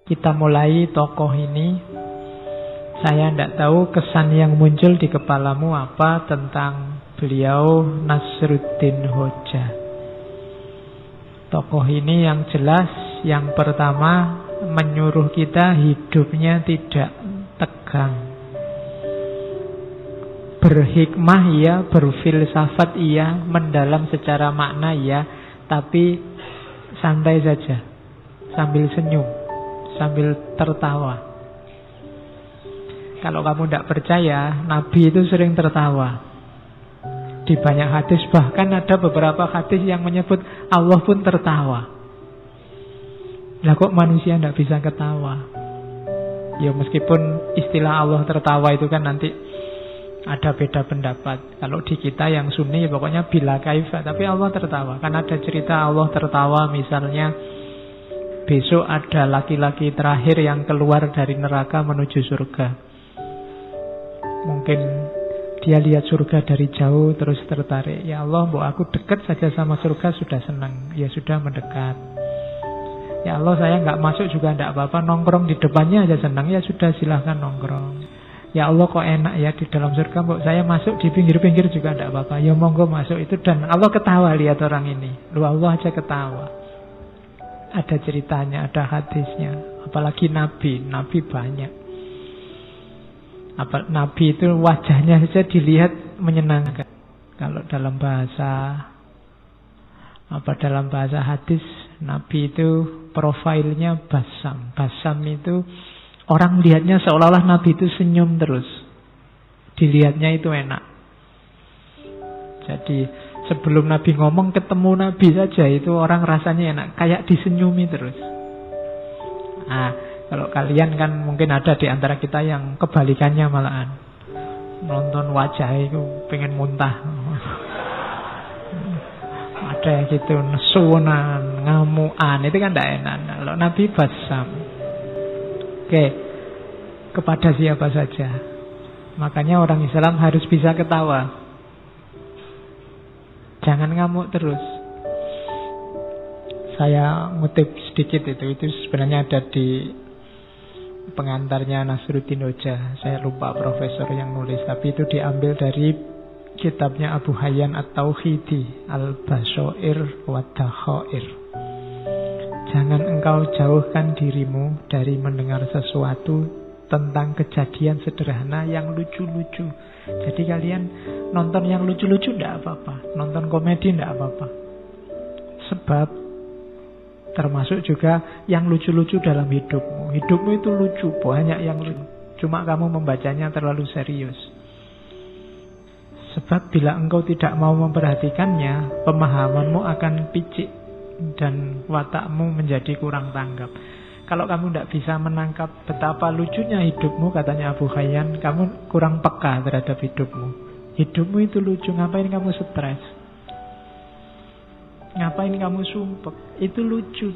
Kita mulai tokoh ini. Saya tidak tahu kesan yang muncul di kepalamu apa tentang beliau Nasruddin Hoja. Tokoh ini yang jelas, yang pertama menyuruh kita hidupnya tidak tegang. Berhikmah iya, berfilsafat iya, mendalam secara makna iya, tapi santai saja, sambil senyum, sambil tertawa. Kalau kamu tidak percaya, Nabi itu sering tertawa. Di banyak hadis, bahkan ada beberapa hadis yang menyebut Allah pun tertawa. Lah kok manusia tidak bisa ketawa? Ya meskipun istilah Allah tertawa itu kan nanti ada beda pendapat. Kalau di kita yang Sunni pokoknya bila kaifa, tapi Allah tertawa. Kan ada cerita Allah tertawa, misalnya besok ada laki-laki terakhir yang keluar dari neraka menuju surga. Mungkin dia lihat surga dari jauh terus tertarik. Ya Allah, mbok aku dekat saja sama surga sudah senang. Ya sudah mendekat. Ya Allah, saya nggak masuk juga tidak apa-apa, nongkrong di depannya aja senang. Ya sudah, silahkan nongkrong. Ya Allah, kok enak ya di dalam surga, mbok saya masuk di pinggir-pinggir juga tidak apa-apa. Ya monggo masuk itu. Dan Allah ketawa lihat orang ini. Lu Allah aja ketawa. Ada ceritanya, ada hadisnya. Apalagi Nabi banyak. Nabi itu wajahnya saja dilihat menyenangkan. Kalau dalam bahasa hadis, Nabi itu profilnya basam. Basam itu orang lihatnya seolah-olah Nabi itu senyum terus. Dilihatnya itu enak. Jadi sebelum Nabi ngomong, ketemu Nabi saja itu orang rasanya enak, kayak disenyumi terus. Kalau kalian kan mungkin ada di antara kita yang kebalikannya malahan. Nonton wajah itu pengen muntah. Ada gitu, nesunan, ngamuan, itu kan tidak enak. Kalau Nabi basam. Oke, kepada siapa saja. Makanya orang Islam harus bisa ketawa. Jangan ngamuk terus. Saya ngutip sedikit itu sebenarnya ada di pengantarnya Nasruddin Hoja. Saya lupa profesor yang nulis, tapi itu diambil dari kitabnya Abu Hayyan At-Tauhidi, Al-Bashair wa Dakhair. Jangan engkau jauhkan dirimu dari mendengar sesuatu tentang kejadian sederhana yang lucu-lucu. Jadi kalian nonton yang lucu-lucu tidak apa-apa, nonton komedi tidak apa-apa. Sebab termasuk juga yang lucu-lucu dalam hidupmu. Hidupmu itu lucu, banyak yang lucu. Cuma kamu membacanya terlalu serius. Sebab bila engkau tidak mau memperhatikannya, pemahamanmu akan picik dan watakmu menjadi kurang tanggap. Kalau kamu tidak bisa menangkap betapa lucunya hidupmu, katanya Abu Hayyan, kamu kurang peka terhadap hidupmu. Hidupmu itu lucu, ngapain kamu stres? Ngapain kamu sumpek? Itu lucu.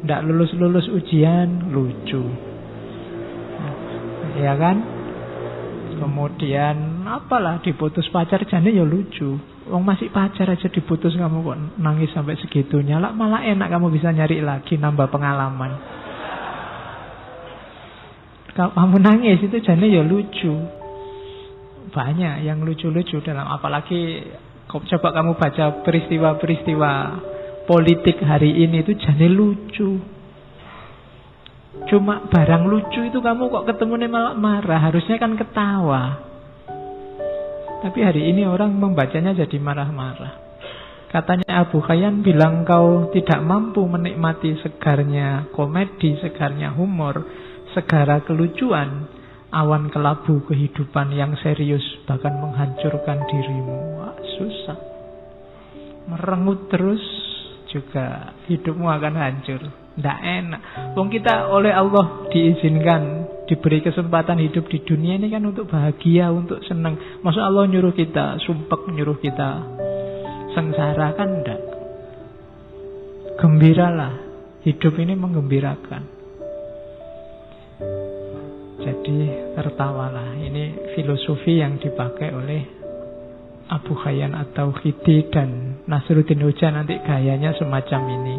Tidak lulus-lulus ujian, lucu. Ya kan? Kemudian apalah diputus pacar, jane ya lucu. Wong masih pacar aja diputus, kamu kok nangis sampai segitunya. Lah malah enak, kamu bisa nyari lagi, nambah pengalaman. Kalau kamu nangis itu jane ya lucu. Banyak yang lucu-lucu dalam, apalagi coba kamu baca peristiwa-peristiwa politik hari ini, itu jane lucu. Cuma barang lucu itu kamu kok ketemunya malah marah. Harusnya kan ketawa. Tapi hari ini orang membacanya jadi marah-marah. Katanya Abu Hayyan bilang, kau tidak mampu menikmati segarnya komedi, segarnya humor, segara kelucuan, awan kelabu kehidupan yang serius bahkan menghancurkan dirimu. Wah, susah. Merengut terus juga hidupmu akan hancur. Tidak enak. Wong kita oleh Allah diizinkan, diberi kesempatan hidup di dunia ini kan untuk bahagia, untuk senang. Masa Allah nyuruh kita sumpek, nyuruh kita sengsara? Kan enggak. Gembiralah. Hidup ini menggembirakan. Jadi tertawalah. Ini filosofi yang dipakai oleh Abu Hayyan At-Tauhidi dan Nasruddin Hoja. Nanti gayanya semacam ini.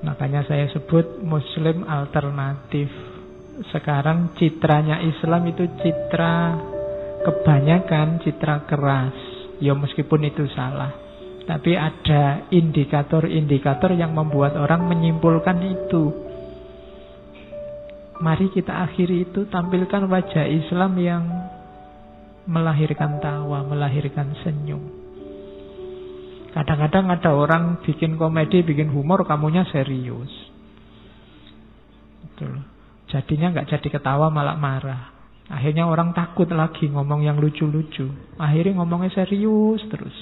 Makanya saya sebut Muslim alternatif. Sekarang citranya Islam itu citra kebanyakan citra keras. Ya meskipun itu salah, tapi ada indikator-indikator yang membuat orang menyimpulkan itu. Mari kita akhiri itu, tampilkan wajah Islam yang melahirkan tawa, melahirkan senyum. Kadang-kadang ada orang bikin komedi, bikin humor, kamunya serius. Betul. Jadinya nggak jadi ketawa, malah marah. Akhirnya orang takut lagi ngomong yang lucu-lucu. Akhirnya ngomongnya serius terus.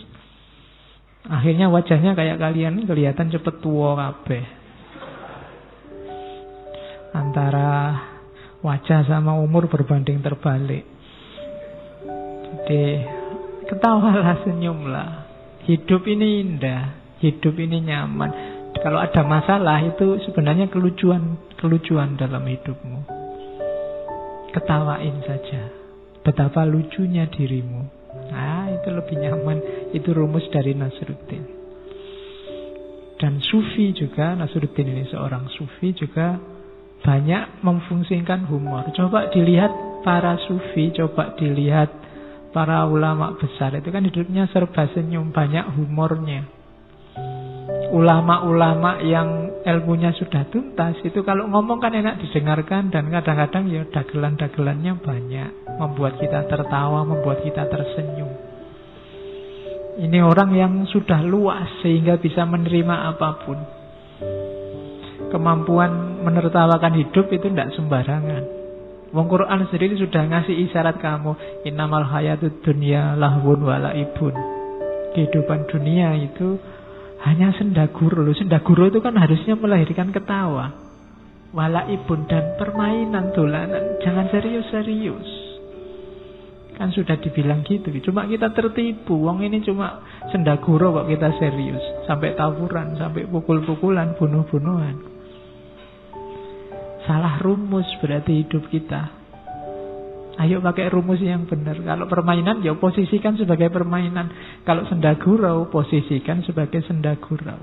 Akhirnya wajahnya kayak kalian kelihatan cepet tua kabeh. Antara wajah sama umur berbanding terbalik. Jadi ketawalah, senyumlah. Hidup ini indah, hidup ini nyaman. Kalau ada masalah itu sebenarnya kelucuan dalam hidupmu. Ketawain saja. Betapa lucunya dirimu. Nah, itu lebih nyaman. Itu rumus dari Nasruddin. Dan Sufi juga, Nasruddin ini seorang Sufi juga banyak memfungsikan humor. Coba dilihat para Sufi, coba dilihat para ulama besar. Itu kan hidupnya serba senyum, banyak humornya. Ulama-ulama yang ilmunya sudah tuntas itu kalau ngomong kan enak didengarkan, dan kadang-kadang ya dagelan-dagelannya banyak, membuat kita tertawa, membuat kita tersenyum. Ini orang yang sudah luas sehingga bisa menerima apapun. Kemampuan menertawakan hidup itu tidak sembarangan. Wong Quran sendiri sudah ngasih isyarat kamu, innamal hayatud dunya lahwun wa laibun. Kehidupan dunia itu hanya sendaguro. Sendaguro itu kan harusnya melahirkan ketawa, walaibun, dan permainan, dolanan. Jangan serius-serius. Kan sudah dibilang gitu. Cuma kita tertipu. Wong ini cuma sendaguro kok kita serius. Sampai tawuran, sampai pukul-pukulan, bunuh-bunuhan. Salah rumus berarti hidup kita. Ayo pakai rumus yang benar. Kalau permainan, ya posisikan sebagai permainan. Kalau sendagurau, posisikan sebagai sendagurau.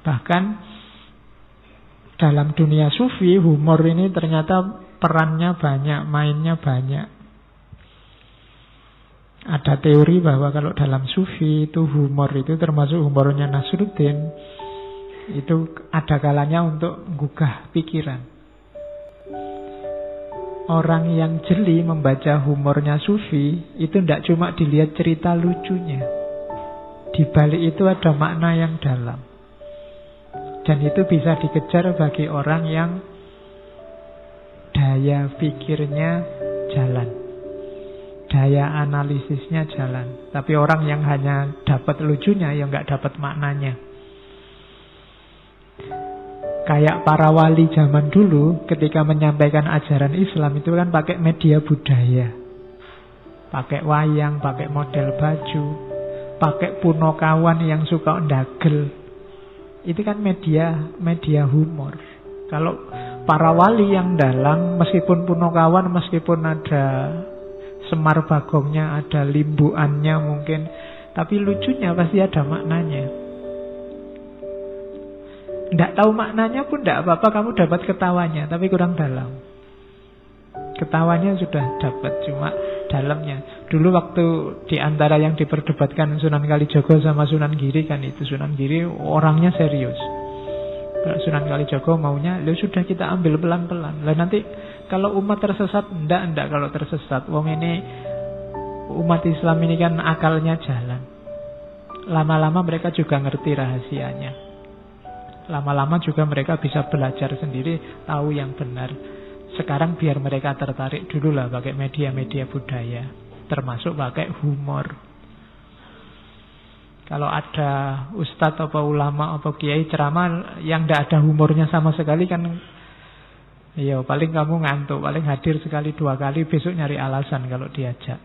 Bahkan dalam dunia Sufi, humor ini ternyata perannya banyak, mainnya banyak. Ada teori bahwa kalau dalam Sufi itu humor itu termasuk humornya Nasruddin, itu ada kalanya untuk menggugah pikiran. Orang yang jeli membaca humornya Sufi itu tidak cuma dilihat cerita lucunya. Di balik itu ada makna yang dalam. Dan itu bisa dikejar bagi orang yang daya pikirnya jalan, daya analisisnya jalan. Tapi orang yang hanya dapat lucunya, ya nggak dapat maknanya. Kayak para wali zaman dulu ketika menyampaikan ajaran Islam itu kan pakai media budaya. Pakai wayang, pakai model baju, pakai punokawan yang suka ndagel. Itu kan media humor. Kalau para wali yang dalam, meskipun punokawan, meskipun ada Semar Bagongnya, ada limbuannya mungkin, tapi lucunya pasti ada maknanya. Tidak tahu maknanya pun tidak apa-apa, kamu dapat ketawanya, tapi kurang dalam. Ketawanya sudah dapat, cuma dalamnya. Dulu waktu di antara yang diperdebatkan Sunan Kalijaga sama Sunan Giri kan itu, Sunan Giri orangnya serius. Kalau Sunan Kalijaga maunya, ya sudah kita ambil pelan-pelan. Lah nanti kalau umat tersesat, enggak kalau tersesat. Wong ini umat Islam ini kan akalnya jalan. Lama-lama mereka juga ngerti rahasianya. Lama-lama juga mereka bisa belajar sendiri, tahu yang benar. Sekarang biar mereka tertarik dulu lah pakai media-media budaya, termasuk pakai humor. Kalau ada ustadz atau ulama atau kiai ceramah yang tidak ada humornya sama sekali kan, ya paling kamu ngantuk, paling hadir sekali dua kali, besok nyari alasan kalau diajak.